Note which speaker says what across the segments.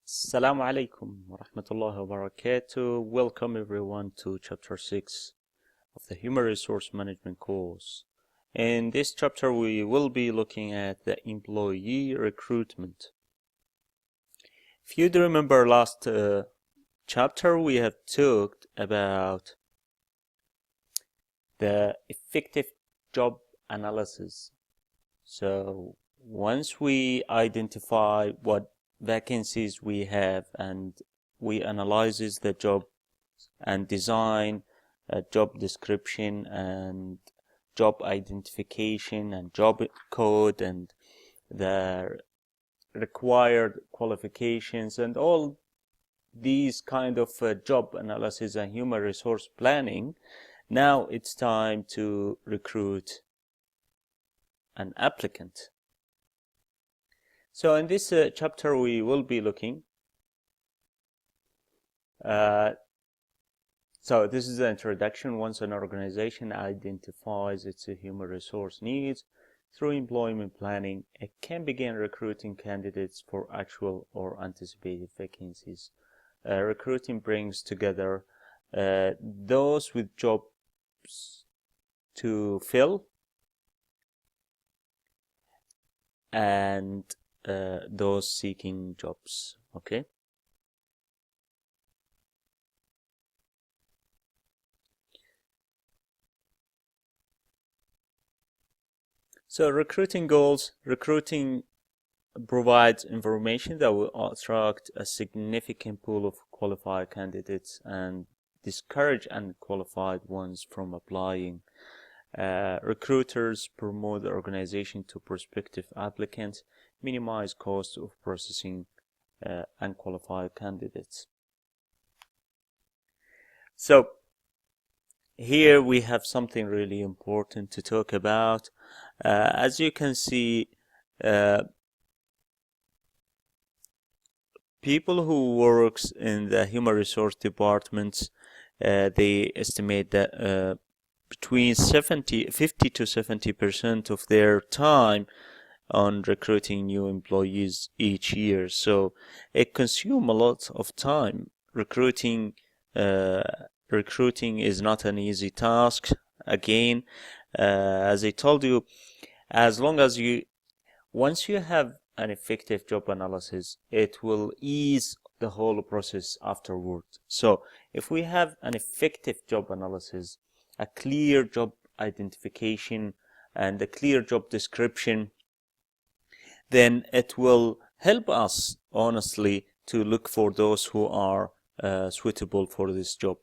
Speaker 1: Assalamu alaikum wa rahmatullahi wa barakatuh. Welcome everyone to chapter 6 of the Human Resource Management course. In this chapter we will be looking at the employee recruitment. If you do remember last chapter, we have talked about the effective job analysis. So once we identify what vacancies we have and we analyzes the job and design a job description and job identification and job code and the required qualifications and all these kind of job analysis and human resource planning. Now it's time to recruit an applicant. So in this chapter we will be looking so this is the introduction. Once an organization identifies its human resource needs through employment planning, it can begin recruiting candidates for actual or anticipated vacancies. Recruiting brings together those with jobs to fill and those seeking jobs. Okay. So recruiting goals. Recruiting provides information that will attract a significant pool of qualified candidates and discourage unqualified ones from applying. Recruiters promote the organization to prospective applicants, minimize costs of processing unqualified candidates. So here we have something really important to talk about. As you can see, people who works in the human resource departments, they estimate that between 50 to 70% of their time on recruiting new employees each year. So it consumes a lot of time. Recruiting is not an easy task. Again, as I told you, once you have an effective job analysis, it will ease the whole process afterward. So if we have an effective job analysis, a clear job identification and a clear job description, then it will help us honestly to look for those who are suitable for this job.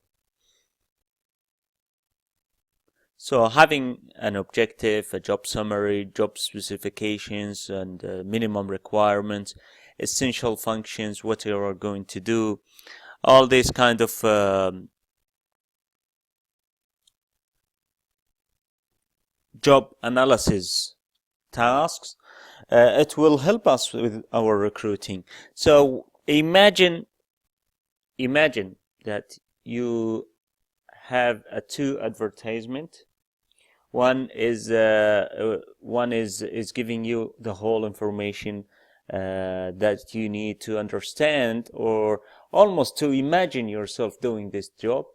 Speaker 1: So having an objective, a job summary, job specifications and minimum requirements, essential functions, what you are going to do, all these kind of job analysis tasks, it will help us with our recruiting. So imagine that you have two advertisement. One is giving you the whole information that you need to understand or almost to imagine yourself doing this job,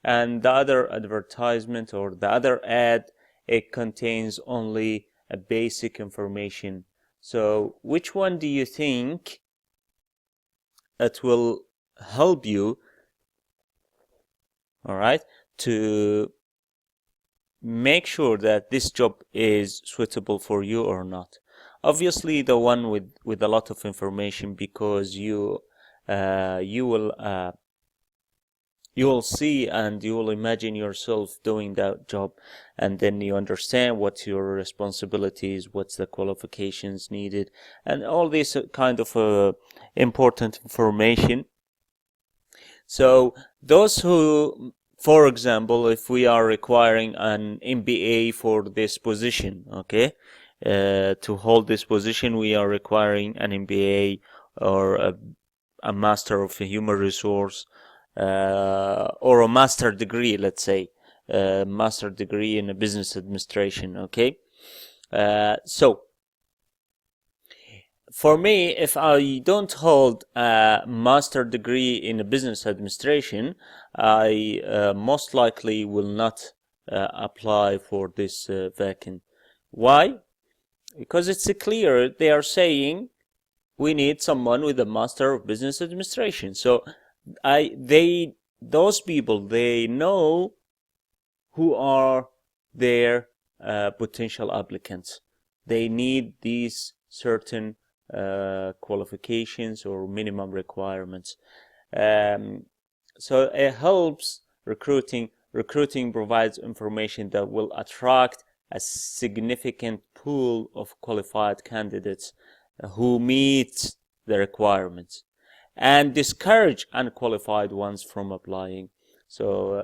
Speaker 1: and the other advertisement or the other ad, it contains only a basic information. So which one do you think it will help you, all right, to make sure that this job is suitable for you or not? Obviously the one with a lot of information, because you will see and you will imagine yourself doing that job, and then you understand what's your responsibilities, what's the qualifications needed, and all this kind of important information. So those who, for example, if we are requiring an MBA for this position, okay, to hold this position we are requiring an MBA or a Master of Human Resource, or a master degree, let's say, master degree in a business administration. Okay, so for me, if I don't hold a master degree in business administration, I most likely will not apply for this vacant. Why? Because it's clear they are saying we need someone with a master of business administration. So those people, they know who are their potential applicants. They need these certain qualifications or minimum requirements. So it helps recruiting. Recruiting provides information that will attract a significant pool of qualified candidates who meet the requirements and discourage unqualified ones from applying. So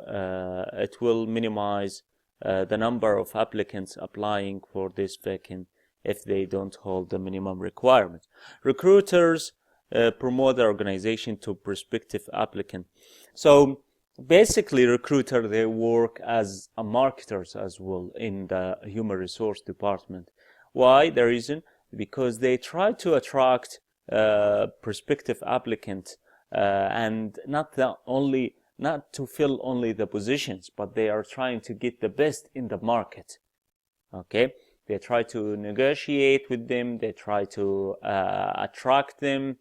Speaker 1: it will minimize the number of applicants applying for this vacant if they don't hold the minimum requirement. Recruiters promote the organization to prospective applicant. So basically, recruiter, they work as a marketers as well in the human resource department. Why? The reason? Because they try to attract prospective applicants and not to fill only the positions, but they are trying to get the best in the market. Okay, they try to negotiate with them, they try to attract them.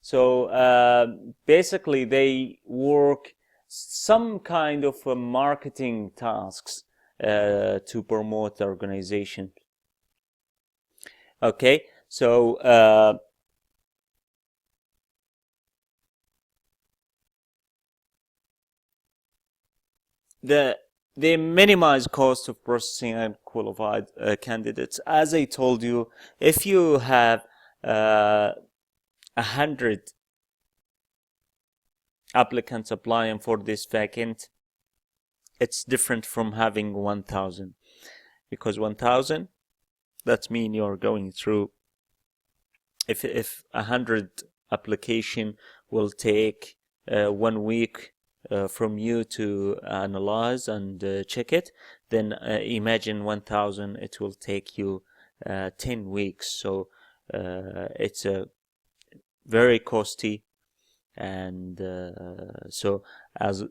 Speaker 1: So basically they work some kind of marketing tasks to promote the organization. Okay, so they minimize cost of processing unqualified candidates. As I told you, if you have 100 applicants applying for this vacant, it's different from having 1,000, because 1,000, that means you're going through, if 100 application will take 1 week from you to analyze and check it, then imagine 1,000, it will take you 10 weeks. So it's a very costly, and so as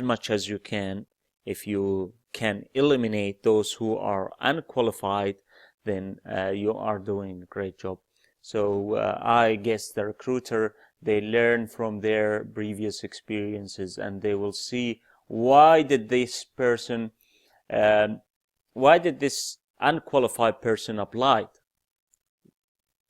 Speaker 1: much as you can, if you can eliminate those who are unqualified, then you are doing a great job. So I guess the recruiter, they learn from their previous experiences, and they will see why did this unqualified person apply?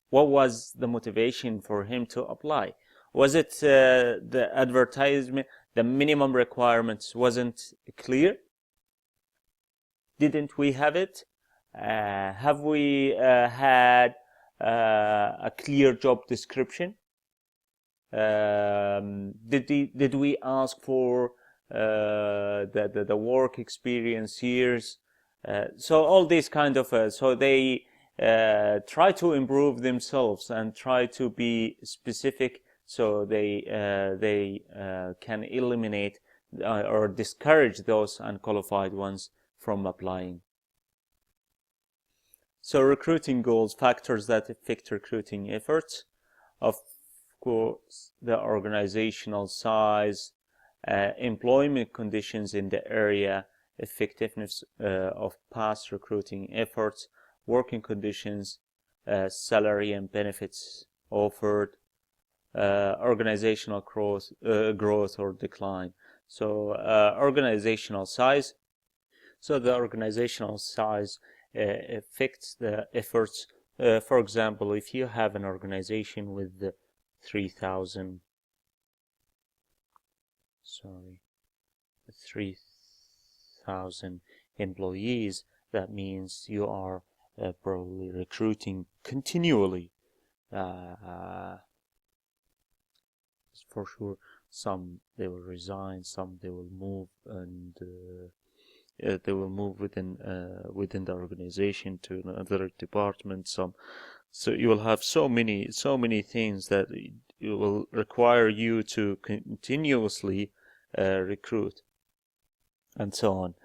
Speaker 1: What was the motivation for him to apply? Was it the advertisement, the minimum requirements wasn't clear? Didn't we have it? Have we had a clear job description? Did we ask for the work experience years? So all these kind of so they try to improve themselves and try to be specific, so they can eliminate or discourage those unqualified ones from applying. So recruiting goals, factors that affect recruiting efforts. Of course, the organizational size, employment conditions in the area, effectiveness of past recruiting efforts, working conditions, salary and benefits offered, organizational growth or decline. So organizational size. So the organizational size affects the efforts. For example, if you have an organization with 3,000 employees, that means you are probably recruiting continually. For sure, some they will resign, some they will move, and they will move within the organization to another department. So you will have so many things that it will require you to continuously recruit, and so on.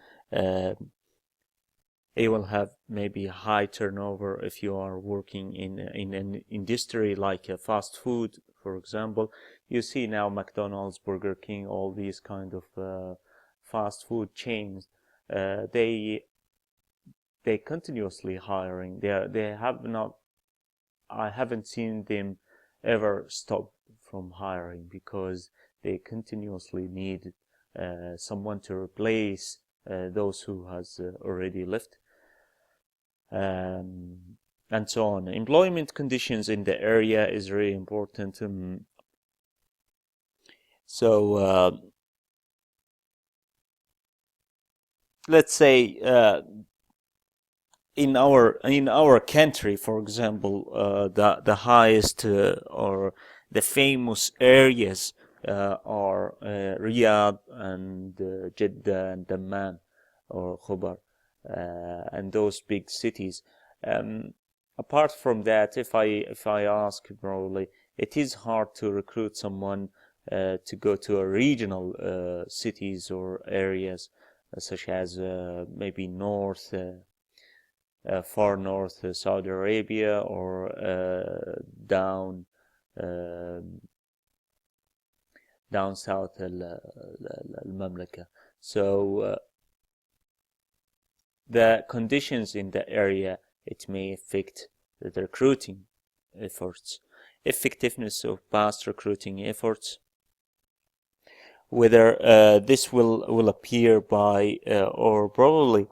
Speaker 1: you will have maybe high turnover if you are working in an industry like fast food, for example. You see now McDonald's, Burger King, all these kind of fast food chains. They continuously hiring. They have not. I haven't seen them ever stop from hiring because they continuously need someone to replace those who has already left, and so on. Employment conditions in the area is really important. So let's say in our country, for example, the highest or the famous areas are Riyadh and Jeddah and Dammam or Khobar, and those big cities. Apart from that, if I ask, probably it is hard to recruit someone to go to a regional cities or areas such as maybe far north Saudi Arabia, or down south al-Mamlaka. So the conditions in the area, it may affect the recruiting efforts, effectiveness of past recruiting efforts, whether this will appear by or probably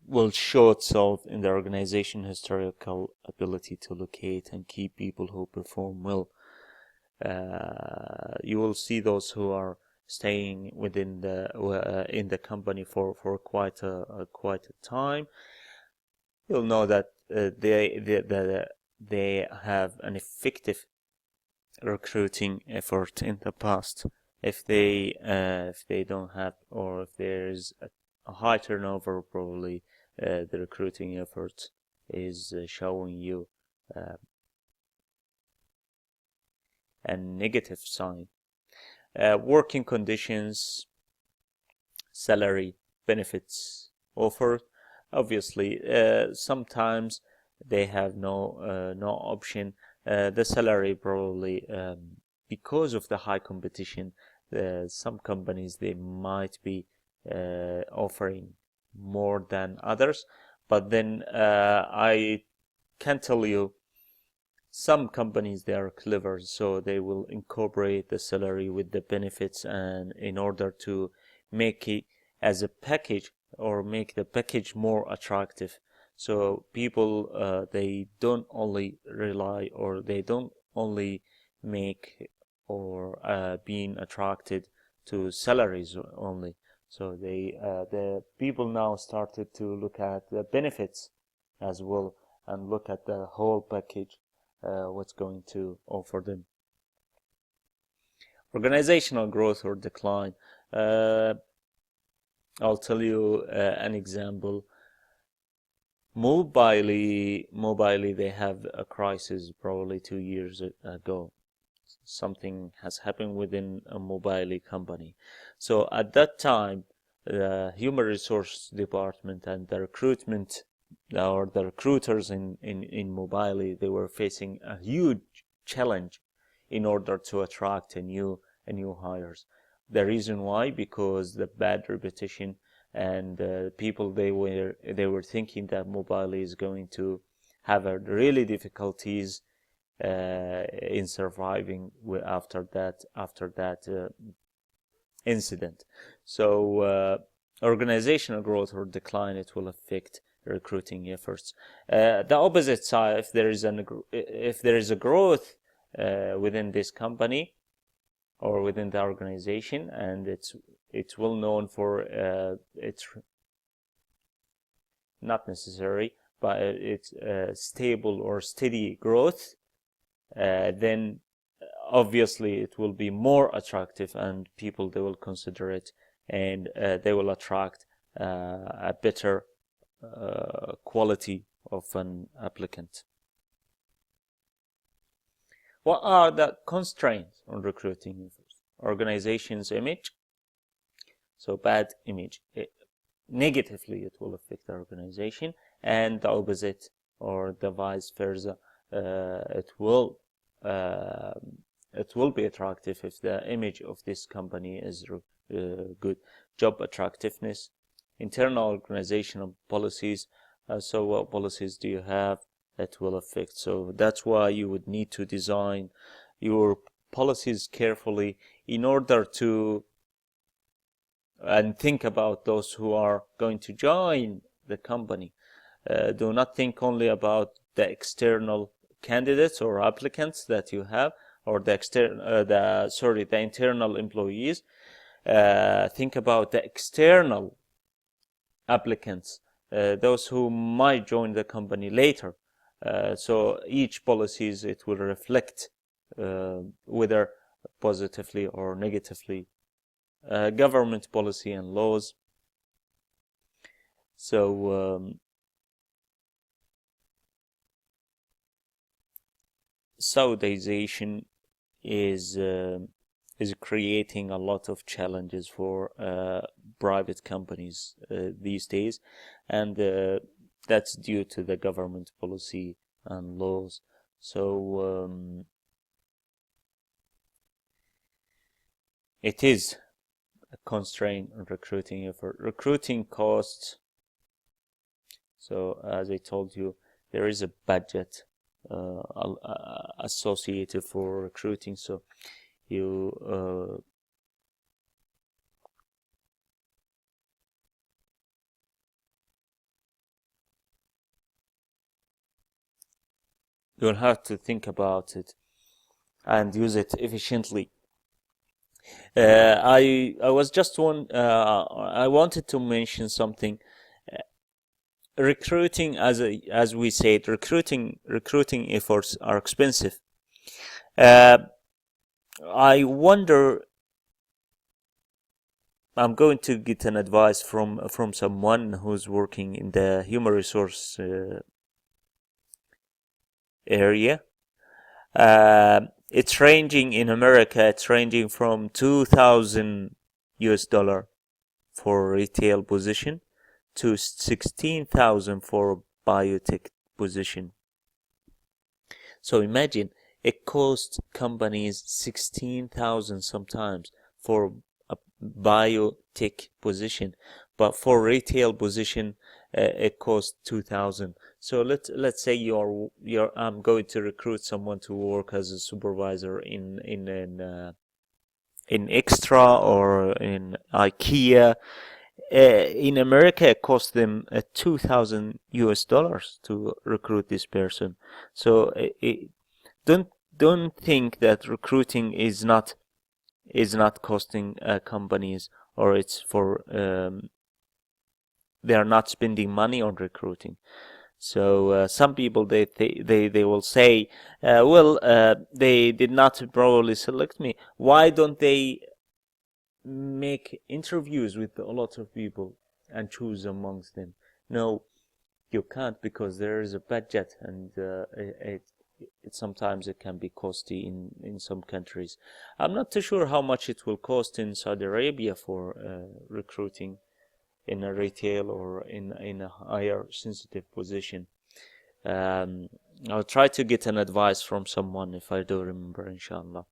Speaker 1: will show itself in the organization historical ability to locate and keep people who perform well. You will see those who are staying within the in the company for quite a time. You'll know that they have an effective recruiting effort in the past. If they don't have, or if there's a high turnover, probably the recruiting effort is showing you a negative sign. Working conditions, salary, benefits offered. Obviously, sometimes they have no option. The salary probably, because of the high competition, some companies, they might be offering more than others, but then I can tell you some companies, they are clever, so they will incorporate the salary with the benefits, and in order to make it as a package, or make the package more attractive. So people, they don't only rely, or they don't only make or being attracted to salaries only. So the people now started to look at the benefits as well, and look at the whole package, what's going to offer them. Organizational growth or decline. I'll tell you an example. Mobily, they have a crisis probably 2 years ago. Something has happened within a mobile company. So at that time, the human resource department and the recruitment, or the recruiters in mobile, they were facing a huge challenge in order to attract a new hires. The reason why, because the bad reputation, and people, they were thinking that mobile is going to have a really difficulties in surviving after that incident. So organizational growth or decline, it will affect recruiting efforts. The opposite side, if there is a growth within this company or within the organization, and it's well known for its not necessary, but it's stable or steady growth, then obviously it will be more attractive, and people, they will consider it, and they will attract a better quality of an applicant. What are the constraints on recruiting? Organization's image, So bad image, negatively it will affect the organization, and the opposite or the vice versa. It will be attractive if the image of this company is good. Job attractiveness, internal organizational policies. So what policies do you have that will affect? So that's why you would need to design your policies carefully in order to and think about those who are going to join the company. Do not think only about the external candidates or applicants that you have, or the internal employees. Think about the external applicants, those who might join the company later. So each policies, it will reflect whether positively or negatively government policy and laws. So Saudization is creating a lot of challenges for private companies these days, and that's due to the government policy and laws. So it is a constraint on recruiting effort. Recruiting costs. So as I told you, there is a budget associated for recruiting. So you you'll have to think about it and use it efficiently. I was just I wanted to mention something. Recruiting, as we said, recruiting efforts are expensive. I wonder. I'm going to get an advice from someone who's working in the human resource area. It's ranging in America. It's ranging from $2,000 for retail position to $16,000 for biotech position. So imagine, it costs companies $16,000 sometimes for a biotech position, but for retail position it costs $2,000. So let's say I'm going to recruit someone to work as a supervisor in Extra or in IKEA. In America, it costs them $2,000 to recruit this person. So don't think that recruiting is not costing companies, or it's for they are not spending money on recruiting. So some people they will say, well, they did not probably select me. Why don't they make interviews with a lot of people and choose amongst them? No, you can't, because there is a budget, and sometimes it can be costly in some countries. I'm not too sure how much it will cost in Saudi Arabia for recruiting in a retail or in a higher sensitive position. I'll try to get an advice from someone if I do remember, inshallah.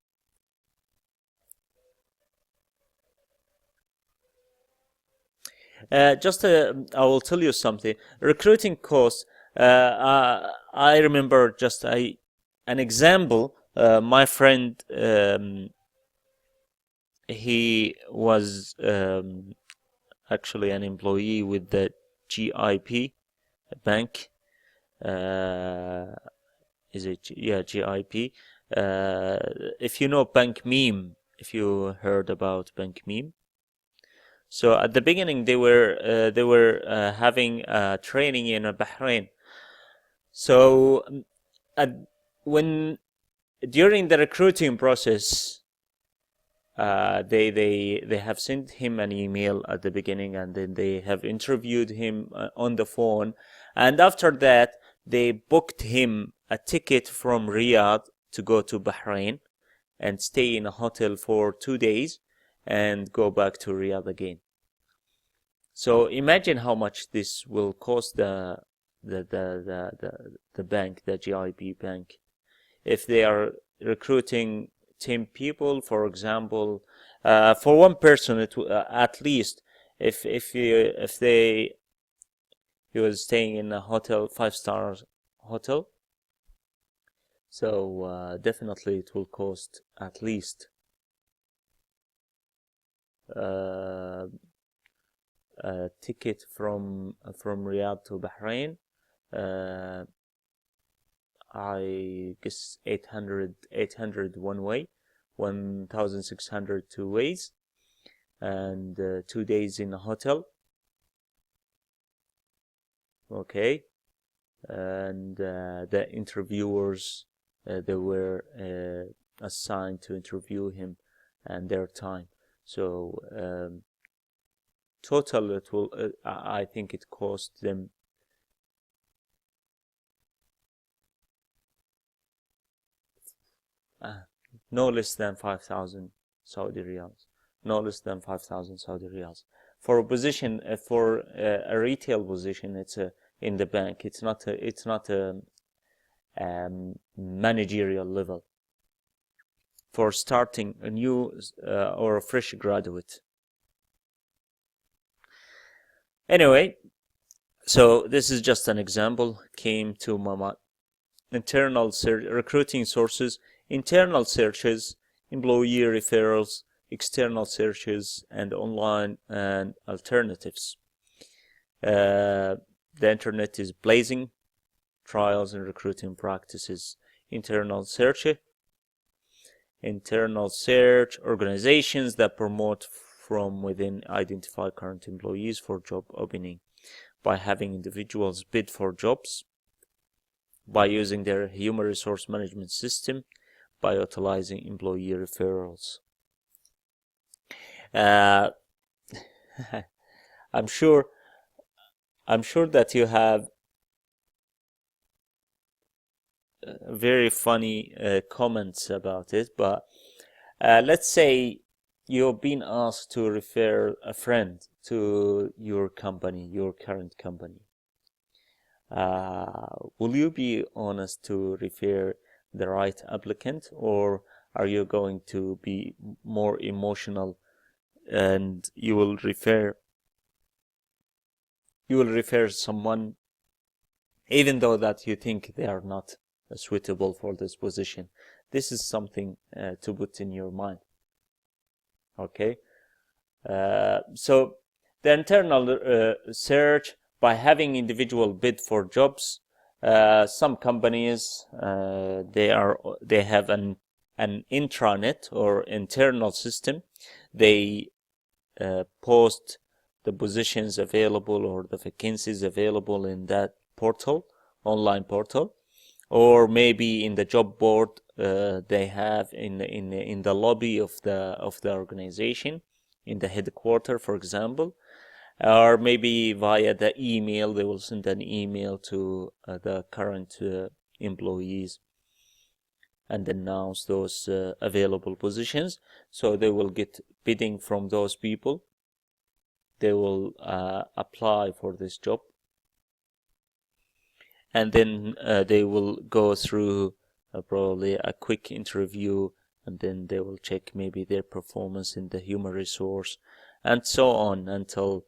Speaker 1: I will tell you something. Recruiting costs. I remember just an example. My friend, he was actually an employee with the GIP bank. Is it? Yeah, GIP. If you know Bank Meme, if you heard about Bank Meme. So at the beginning, they were having training in Bahrain. So during the recruiting process, they have sent him an email at the beginning, and then they have interviewed him on the phone, and after that they booked him a ticket from Riyadh to go to Bahrain and stay in a hotel for 2 days and go back to Riyadh again. So imagine how much this will cost the bank, the GIB bank, if they are recruiting 10 people, for example. For one person, at least, if he was staying in a hotel, 5-star hotel, so definitely it will cost at least a ticket from Riyadh to Bahrain. I guess 800 one way, 1,600 two ways, and 2 days in a hotel. Okay, and the interviewers, they were assigned to interview him, and their time. So total, it will. I think it cost them no less than 5,000 Saudi riyals. No less than 5,000 Saudi riyals for a position, for a retail position. It's in the bank. It's not a managerial level for starting a new or a fresh graduate. Anyway, so this is just an example came to my mind. Internal recruiting sources, internal searches, employee referrals, external searches, and online and alternatives. The internet is blazing. Trials and recruiting practices. Internal search, organizations that promote from within identify current employees for job opening by having individuals bid for jobs, by using their human resource management system, by utilizing employee referrals. I'm sure that you have very funny comments about it, but let's say you've been asked to refer a friend to your company, your current company. Will you be honest to refer the right applicant, or are you going to be more emotional and you will refer someone even though that you think they are not suitable for this position? This is something to put in your mind. Okay, so the internal search, by having individual bid for jobs. Some companies they have an intranet or internal system. They post the positions available or the vacancies available in that portal, online portal, or maybe in the job board they have in the lobby of the organization, in the headquarters, for example, or maybe via the email. They will send an email to the current employees and announce those available positions. So they will get bidding from those people. They will apply for this job, and then they will go through probably a quick interview, and then they will check maybe their performance in the human resource, and so on until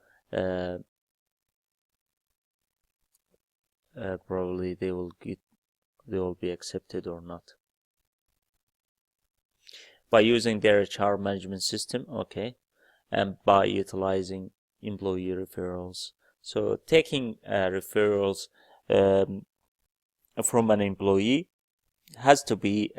Speaker 1: probably they will be accepted or not by using their HR management system. Okay, and by utilizing employee referrals. So taking referrals from an employee has to be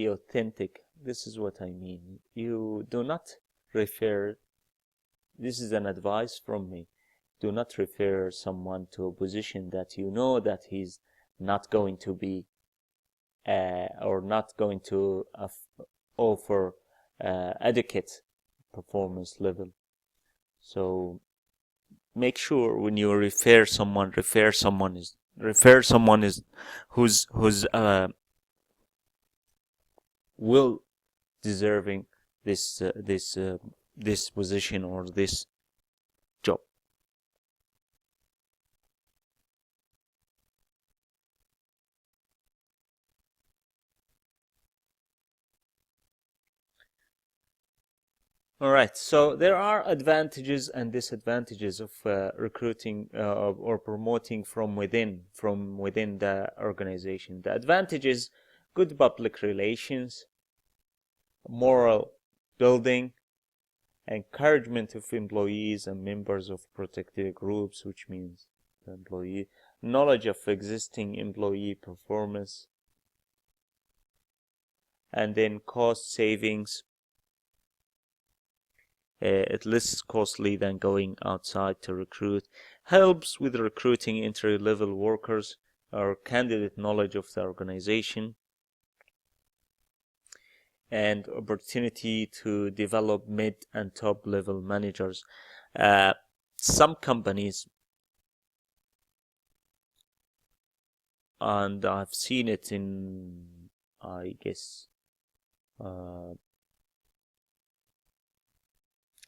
Speaker 1: authentic. This is what I mean. You do not refer. This is an advice from me. Do not refer someone to a position that you know that he's not going to be or not going to offer adequate performance level. So make sure when you refer someone who's will deserving this this position or this job. All right, so there are advantages and disadvantages of recruiting or promoting from within the organization. The advantages: good public relations, moral building, encouragement of employees and members of protected groups, which means the employee, knowledge of existing employee performance, and then cost savings. It's less costly than going outside to recruit, helps with recruiting entry-level workers or candidate knowledge of the organization, and opportunity to develop mid and top level managers. Some companies, and I've seen it in, I guess,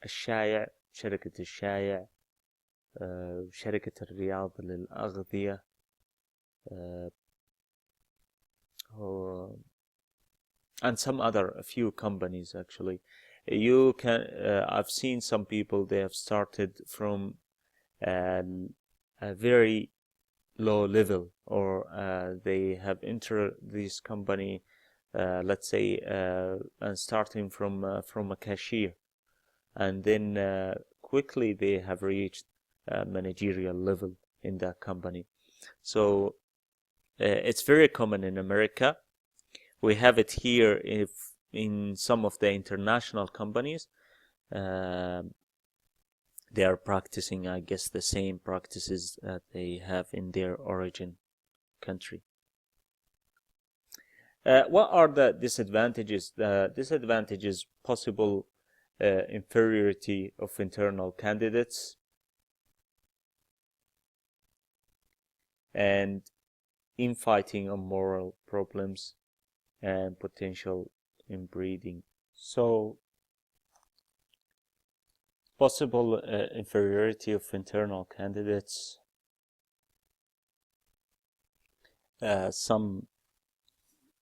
Speaker 1: الشايع، شركة الشايع، شركة الرياض للأغذية، and some a few companies actually. You can, I've seen some people, they have started from a very low level, or they have entered this company, let's say, and starting from a cashier, and then quickly they have reached managerial level in that company. So it's very common in America. We have it here in some of the international companies. They are practicing, I guess, the same practices that they have in their origin country. What are the disadvantages? The disadvantages: possible inferiority of internal candidates, and infighting on moral problems, and potential inbreeding. So, possible inferiority of internal candidates. Some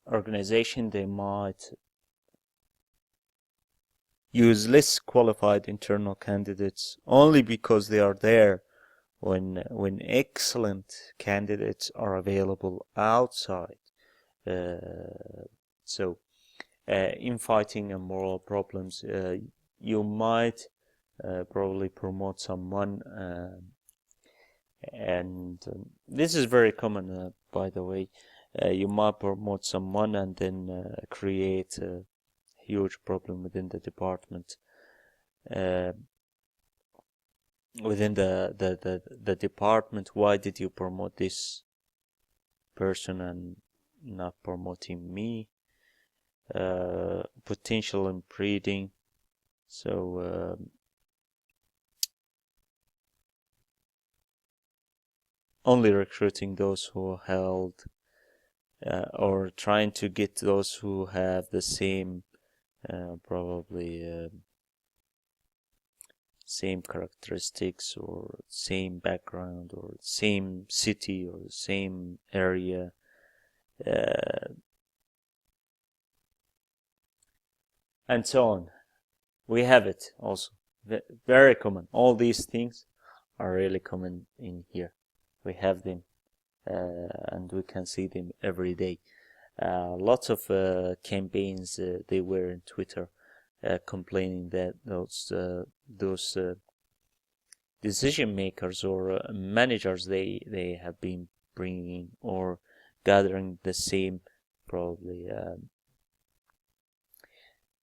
Speaker 1: organization, they might use less qualified internal candidates only because they are there when excellent candidates are available outside. So infighting and moral problems, you might probably promote someone, and this is very common, by the way. You might promote someone and then create a huge problem within the department. Within the department, why did you promote this person and not promoting me? Potential inbreeding. So only recruiting those who held or trying to get those who have the same probably same characteristics or same background or same city or same area, and so on. We have it also. Very common. All these things are really common in here. We have them, and we can see them every day. Lots of campaigns they were in Twitter complaining that those decision makers or managers they have been bringing or gathering the same probably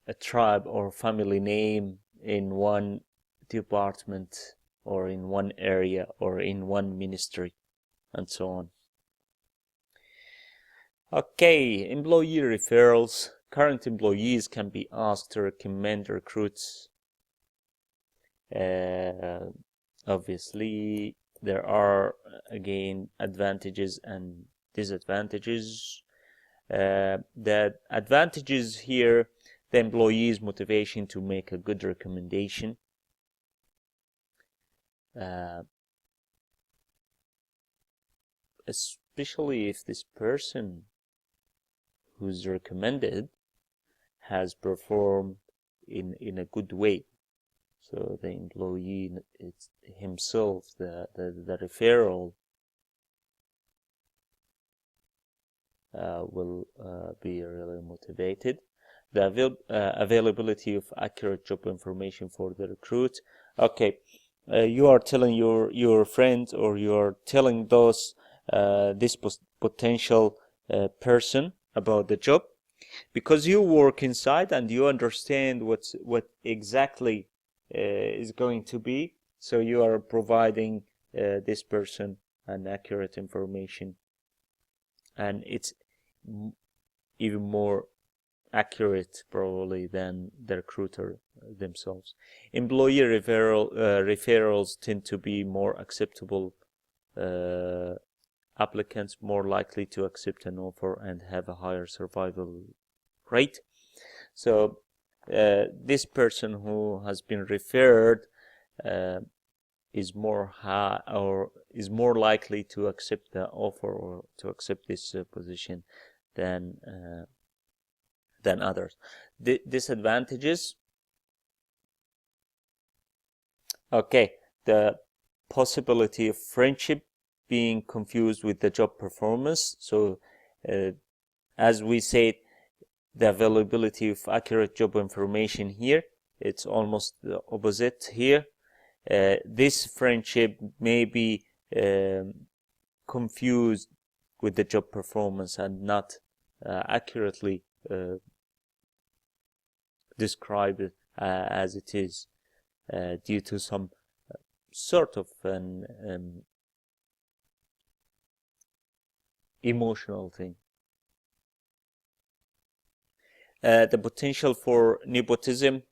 Speaker 1: a tribe or family name in one department or in one area or in one ministry, and so on. Okay, employee referrals. Current employees can be asked to recommend recruits. Obviously, there are again advantages and disadvantages. The advantages here: the employee's motivation to make a good recommendation. Especially if this person who's recommended has performed in a good way. So the employee it's himself, the referral will be really motivated. The availability of accurate job information for the recruit. Okay, you are telling your friend, or you are telling this potential person about the job, because you work inside and you understand what exactly is going to be. So you are providing this person an accurate information, and it's even more accurate probably than the recruiter themselves. Employee referrals tend to be more acceptable. Applicants more likely to accept an offer and have a higher survival rate. So this person who has been referred is more likely to accept the offer or to accept this position than others. Disadvantages. Okay, the possibility of friendship being confused with the job performance. So as we said, the availability of accurate job information here, it's almost the opposite here. This friendship may be confused with the job performance and not accurately describe it as it is, due to some sort of an emotional thing. The potential for nepotism,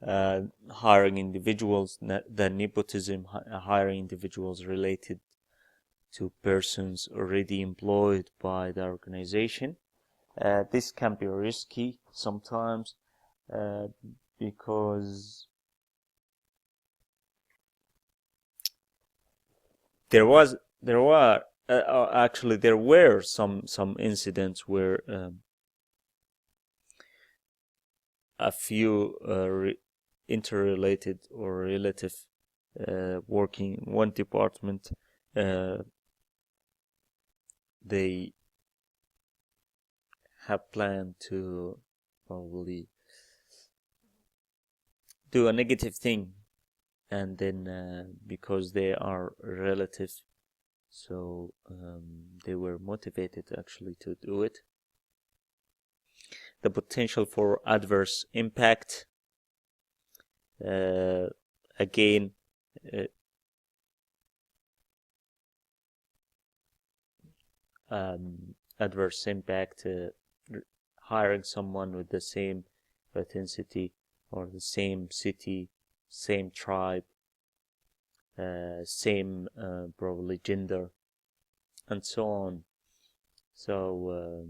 Speaker 1: hiring individuals related to persons already employed by the organization. This can be risky sometimes because there were some incidents where a few interrelated or relative working in one department, they have planned to probably do a negative thing, and then because they are relative, so they were motivated actually to do it. The potential for adverse impact, again, adverse impact, hiring someone with the same ethnicity or the same city, same tribe, same probably gender, and so on. So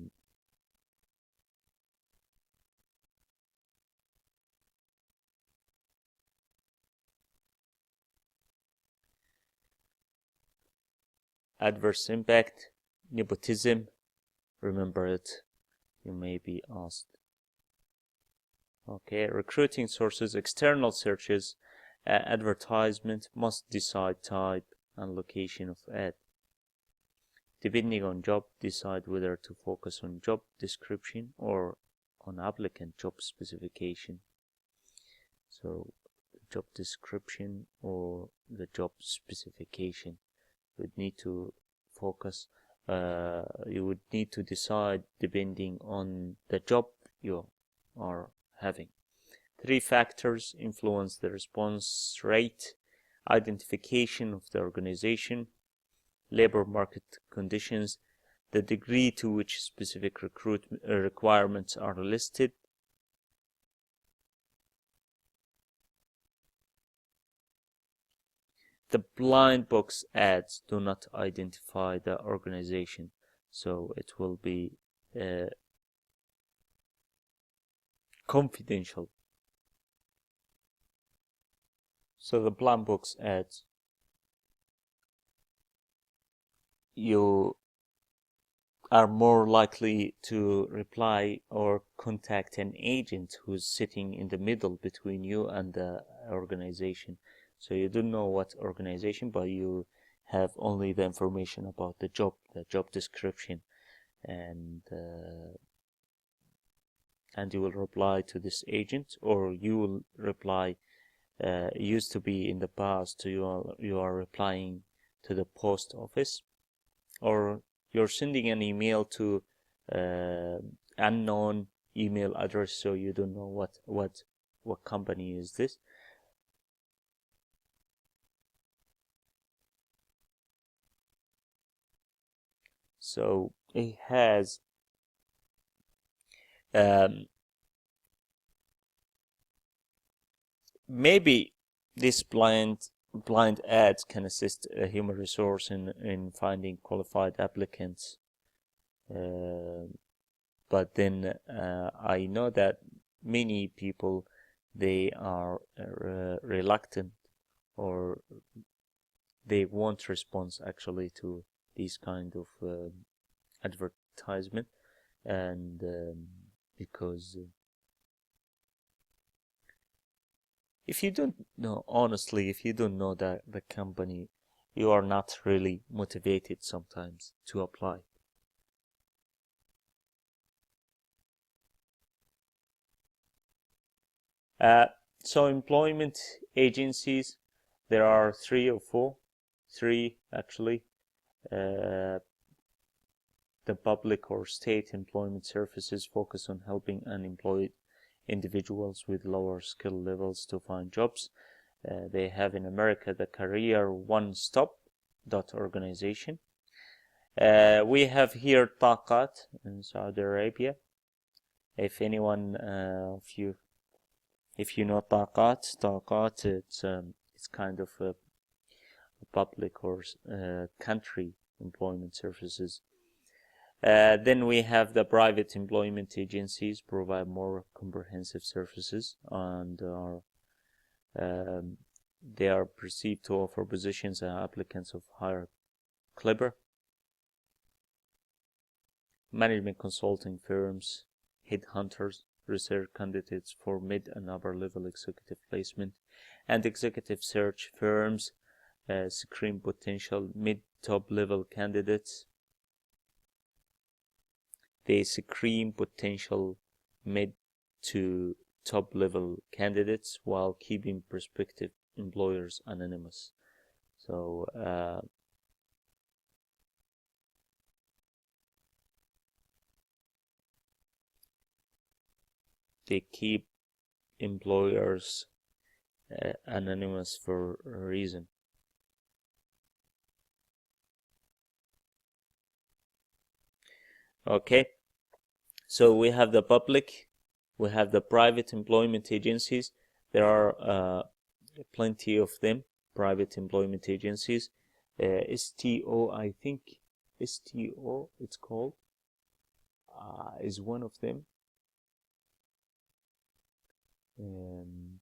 Speaker 1: adverse impact, nepotism, remember it, you may be asked. Okay, recruiting sources, external searches, advertisement, must decide type and location of ad. Depending on job, decide whether to focus on job description or on applicant job specification. So job description or the job specification, you would need to focus, you would need to decide depending on the job you are having. 3 factors influence the response rate: identification of the organization, labor market conditions, the degree to which specific recruitment requirements are listed, the blind box ads do not identify the organization, so it will be confidential. So the plan box ads, you are more likely to reply or contact an agent who's sitting in the middle between you and the organization. So you don't know what organization, but you have only the information about the job description, and you will reply to this agent, or you will reply. Used to be in the past, you are replying to the post office, or you're sending an email to unknown email address, so you don't know what company is this. So it has maybe this blind ads can assist a human resource in finding qualified applicants, but then I know that many people, they are reluctant, or they won't respond actually to these kind of advertisement, and because if you don't know, honestly, if you don't know the company, you are not really motivated sometimes to apply. So employment agencies, there are three actually. The public or state employment services focus on helping unemployed individuals with lower skill levels to find jobs. They have in America the Career One Stop organization. We have here Taqat in Saudi Arabia. If anyone if you know Taqat, it's kind of a public or country employment services. Then we have the private employment agencies, provide more comprehensive services, and they are perceived to offer positions and applicants of higher caliber. Management consulting firms, headhunters, research candidates for mid and upper level executive placement, and executive search firms screen potential mid-top level candidates. They screen potential mid to top level candidates while keeping prospective employers anonymous. So they keep employers anonymous for a reason. Okay, so we have the public, we have the private employment agencies. There are plenty of them, private employment agencies. STO, I think STO it's called, is one of them. And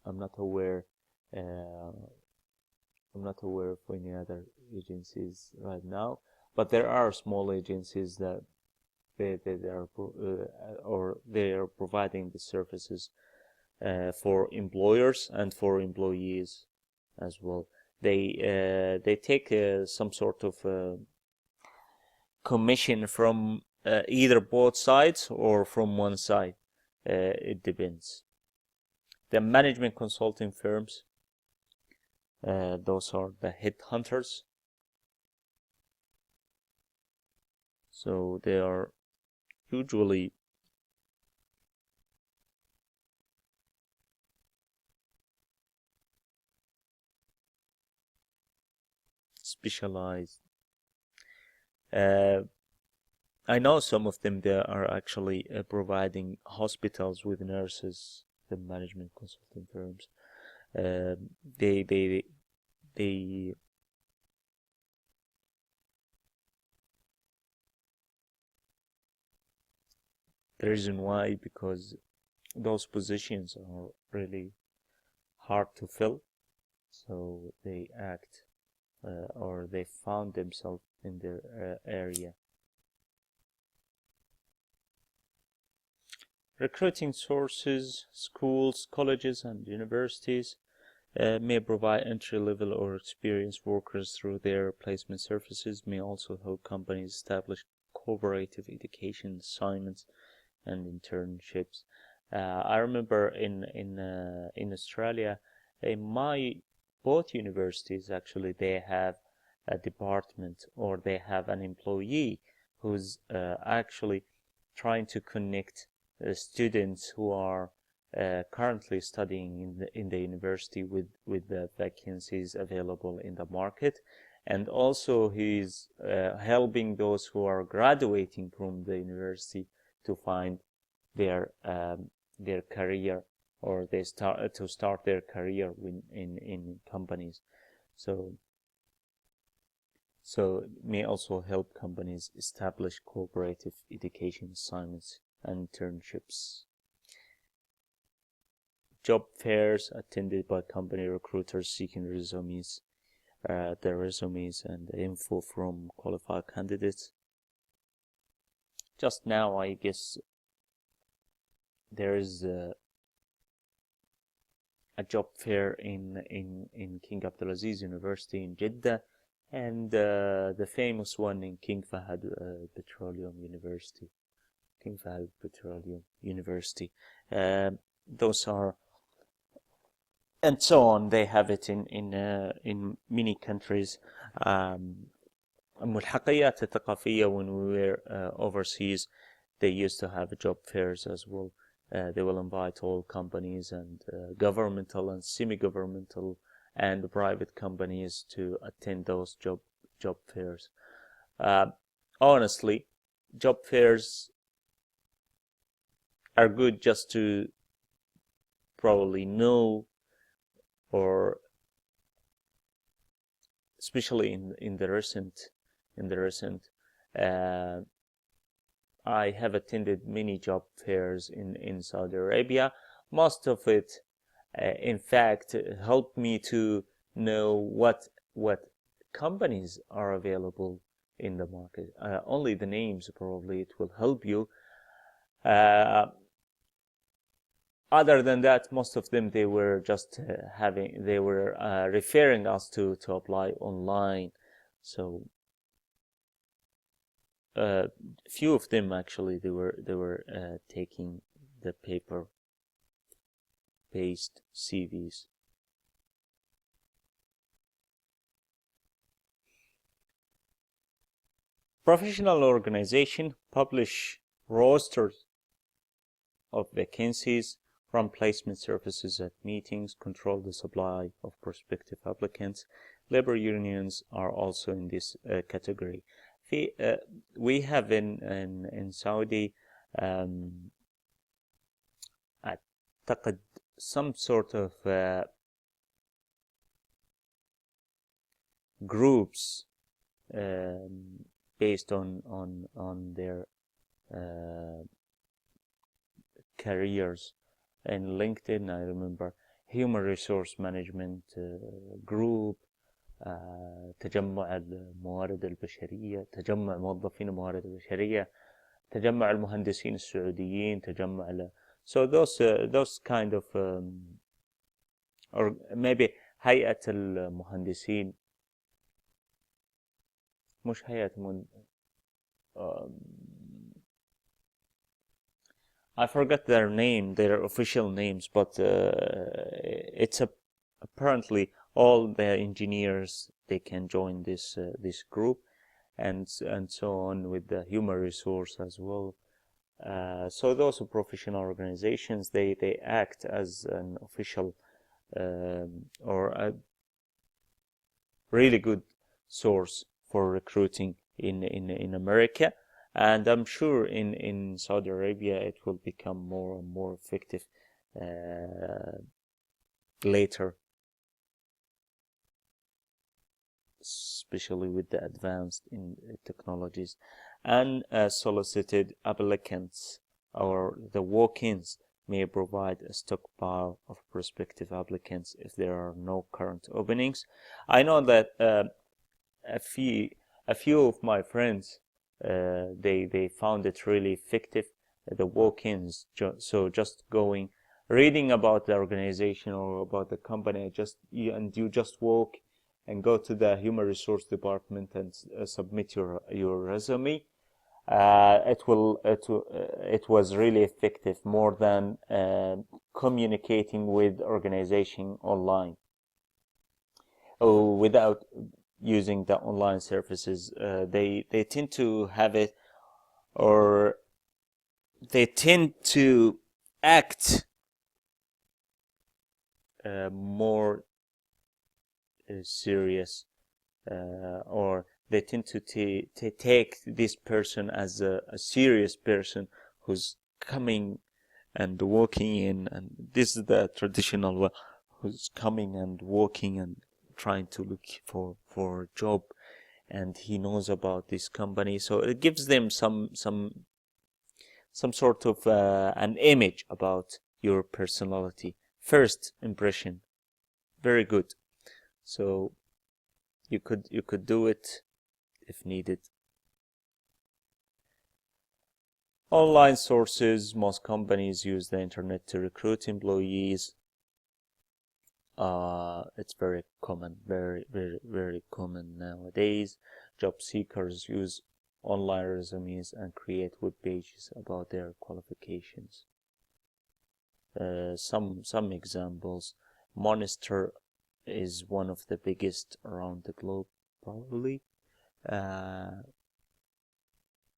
Speaker 1: I'm not aware of any other agencies right now, but there are small agencies that they are providing the services for employers and for employees as well. They take some sort of commission from either both sides or from one side. It depends. The management consulting firms, those are the headhunters. So they are usually specialized. I know some of them, they are actually providing hospitals with nurses, the management consulting firms. They The reason why, because those positions are really hard to fill, so they act or they found themselves in their area. Recruiting sources: schools, colleges, and universities may provide entry-level or experienced workers through their placement services, may also help companies establish cooperative education assignments and internships. I remember in Australia, in both universities actually, they have a department, or they have an employee who's actually trying to connect students who are currently studying in the university with the vacancies available in the market, and also he's helping those who are graduating from the university to find their career, or they start their career in companies. So may also help companies establish cooperative education assignments and internships. Job fairs attended by company recruiters seeking resumes, their resumes and the info from qualified candidates. Just now, I guess there is a job fair in King Abdulaziz University in Jeddah, and the famous one in King Fahd Petroleum University. King Fahd Petroleum University. Those are, and so on. They have it in many countries. الملحقيات الثقافية, when we were overseas, they used to have job fairs as well. They will invite all companies and governmental and semi-governmental and private companies to attend those job fairs. Honestly, job fairs are good just to probably know, or especially in the recent I have attended many job fairs in Saudi Arabia. Most of it, in fact, helped me to know what companies are available in the market. Only the names, probably it will help you. Other than that, most of them, they were just referring us to apply online. So few of them actually, they were taking the paper-based CVs. Professional organization publish rosters of vacancies, run placement services at meetings, control the supply of prospective applicants. Labor unions are also in this category. We have in Saudi أعتقد some sort of groups based on their careers. In LinkedIn, I remember Human Resource Management Group, تجمع الموارد البشرية، تجمع موظفين الموارد البشرية، تجمع المهندسين السعوديين، تجمع so those kind of or maybe هيئة المهندسين، مش هيئة I forgot their official names, but it's apparently all the engineers, they can join this group, and so on, with the human resource as well. So those are professional organizations. They act as an official or a really good source for recruiting in America. And I'm sure in Saudi Arabia it will become more and more effective later, especially with the advanced in technologies. And solicited applicants or the walk-ins may provide a stockpile of prospective applicants if there are no current openings. I know that a few of my friends they found it really effective, the walk-ins. So just going, reading about the organization or about the company, you just walk and go to the human resource department and submit your resume. It was really effective, more than communicating with organization online. Without using the online services, they tend to have it, or they tend to act more serious, or they tend to take this person as a serious person who's coming and walking in, and this is the traditional way, who's coming and walking and trying to look for a job, and he knows about this company, so it gives them some sort of an image about your personality. First impression, very good. So you could do it if needed. Online sources. Most companies use the internet to recruit employees. It's very common, very common nowadays. Job seekers use online resumes and create web pages about their qualifications. Some examples. Monster is one of the biggest around the globe, probably.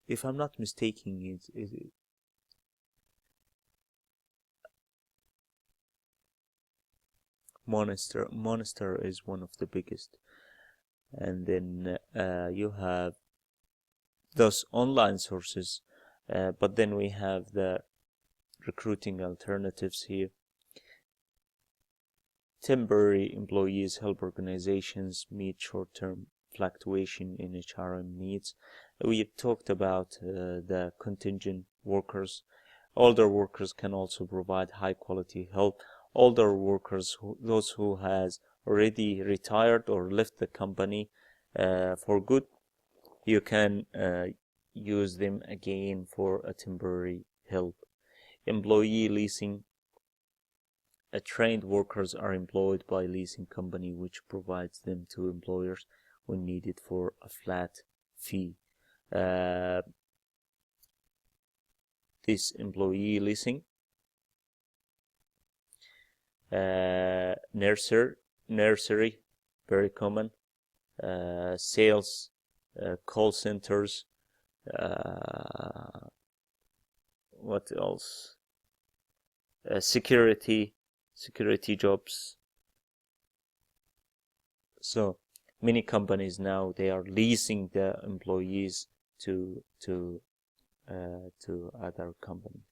Speaker 1: If I'm not mistaken, Monster is one of the biggest. And then you have those online sources, but then we have the recruiting alternatives here. Temporary employees help organizations meet short-term fluctuation in HRM needs. We talked about the contingent workers. Older workers can also provide high-quality help. Older workers, those who has already retired or left the company for good, you can use them again for a temporary help. Employee leasing. Trained workers are employed by leasing company, which provides them to employers when needed for a flat fee. This employee leasing. Nursery, very common. Sales, call centers. What else? Security jobs. So many companies now, they are leasing the employees to other companies.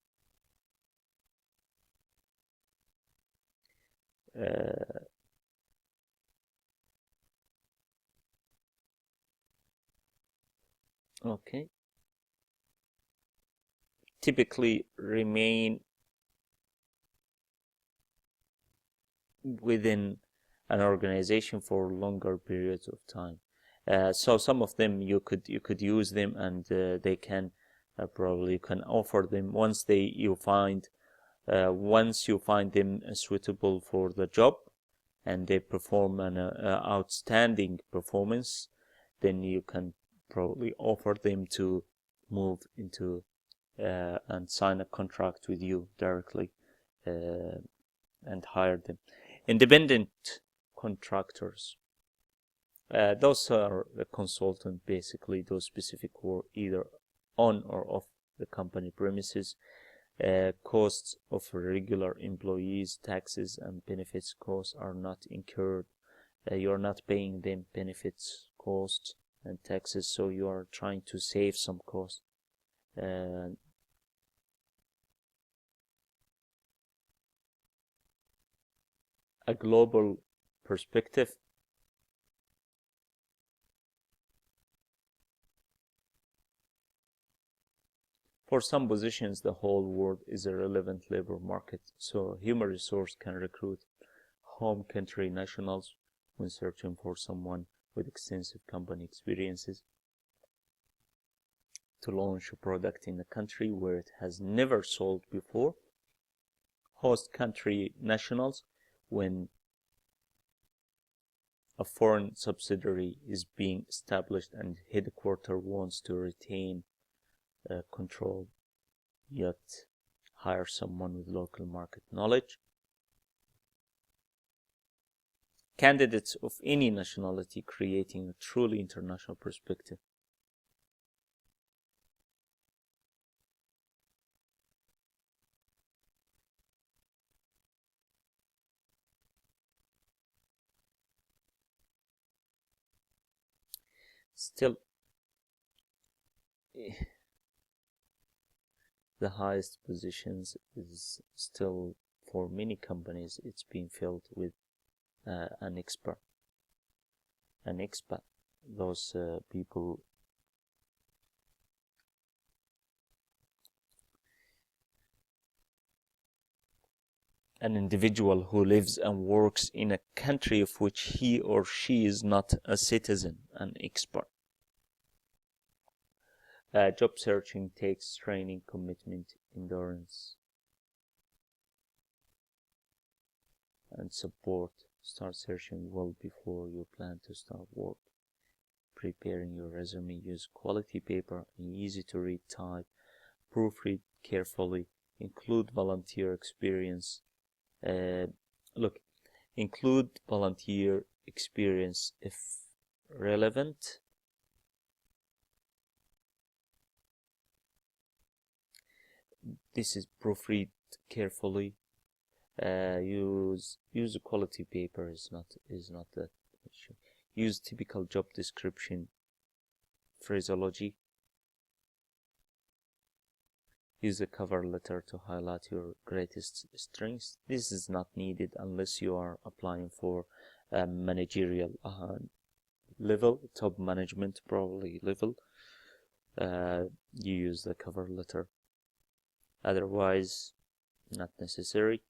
Speaker 1: Okay. Typically remain within an organization for longer periods of time. So some of them you could use them, and they can probably can offer them once you find them suitable for the job, and they perform an outstanding performance, then you can probably offer them to move into and sign a contract with you directly and hire them. Independent contractors. Those are the consultant, basically. Those specific work either on or off the company premises. Costs of regular employees, taxes and benefits costs are not incurred. You are not paying them benefits, costs and taxes, so you are trying to save some cost. A global perspective. For some positions, the whole world is a relevant labor market, so human resource can recruit home country nationals when searching for someone with extensive company experiences to launch a product in a country where it has never sold before. Host country nationals, when a foreign subsidiary is being established and headquarter wants to retain control, yet hire someone with local market knowledge. Candidates of any nationality, creating a truly international perspective. Still, the highest positions is still, for many companies, it's been filled with an expat. Those people an individual who lives and works in a country of which he or she is not a citizen, an expat. Job searching takes training, commitment, endurance, and support. Start searching well before you plan to start work. Preparing your resume, use quality paper and easy to read type. Proofread carefully. Include volunteer experience. Include volunteer experience if relevant. This is proofread carefully. Use a quality paper is not that issue. Use typical job description phraseology. Use a cover letter to highlight your greatest strengths. This is not needed unless you are applying for a managerial level, top management probably level. You use the cover letter. Otherwise, not necessary.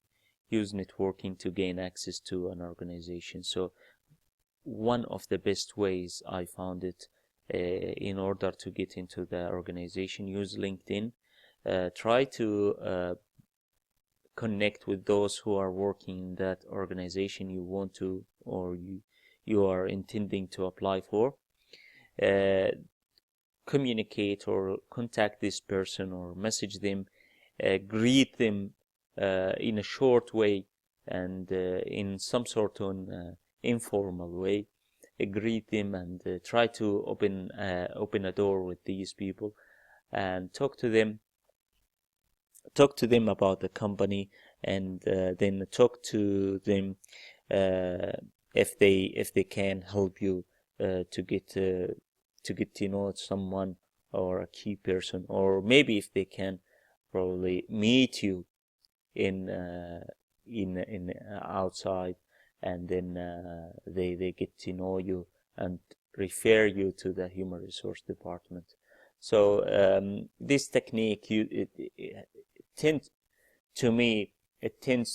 Speaker 1: Use networking to gain access to an organization. So one of the best ways I found it in order to get into the organization, use LinkedIn. Try to connect with those who are working in that organization you want to, or you are intending to apply for. Communicate or contact this person or message them, greet them in a short way and in some sort of informal way. Greet them and try to open a door with these people and talk to them about the company, and then talk to them if they can help you to get to know someone or a key person, or maybe if they can probably meet you in outside, and then they get to know you and refer you to the human resource department. So this technique, it tends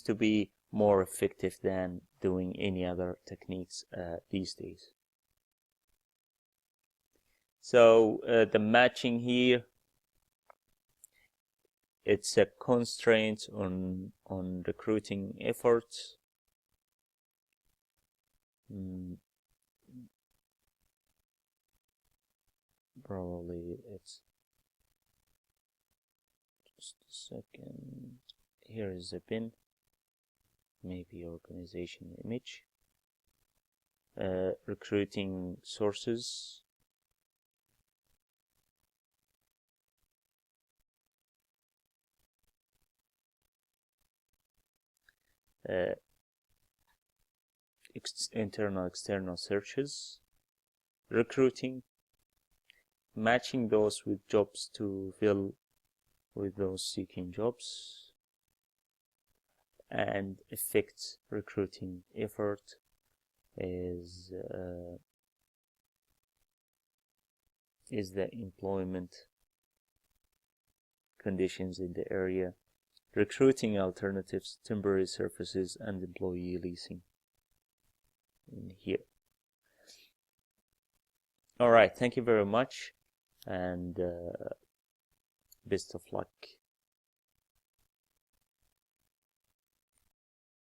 Speaker 1: to be more effective than doing any other techniques these days. So the matching here, it's a constraint on recruiting efforts. Probably it's just a second. Here is the pin, maybe organization image. Recruiting sources. Internal, external searches. Recruiting. Matching those with jobs to fill with those seeking jobs, and effects recruiting effort is the employment conditions in the area, recruiting alternatives, temporary services, and employee leasing in here. All right, thank you very much, and best of luck.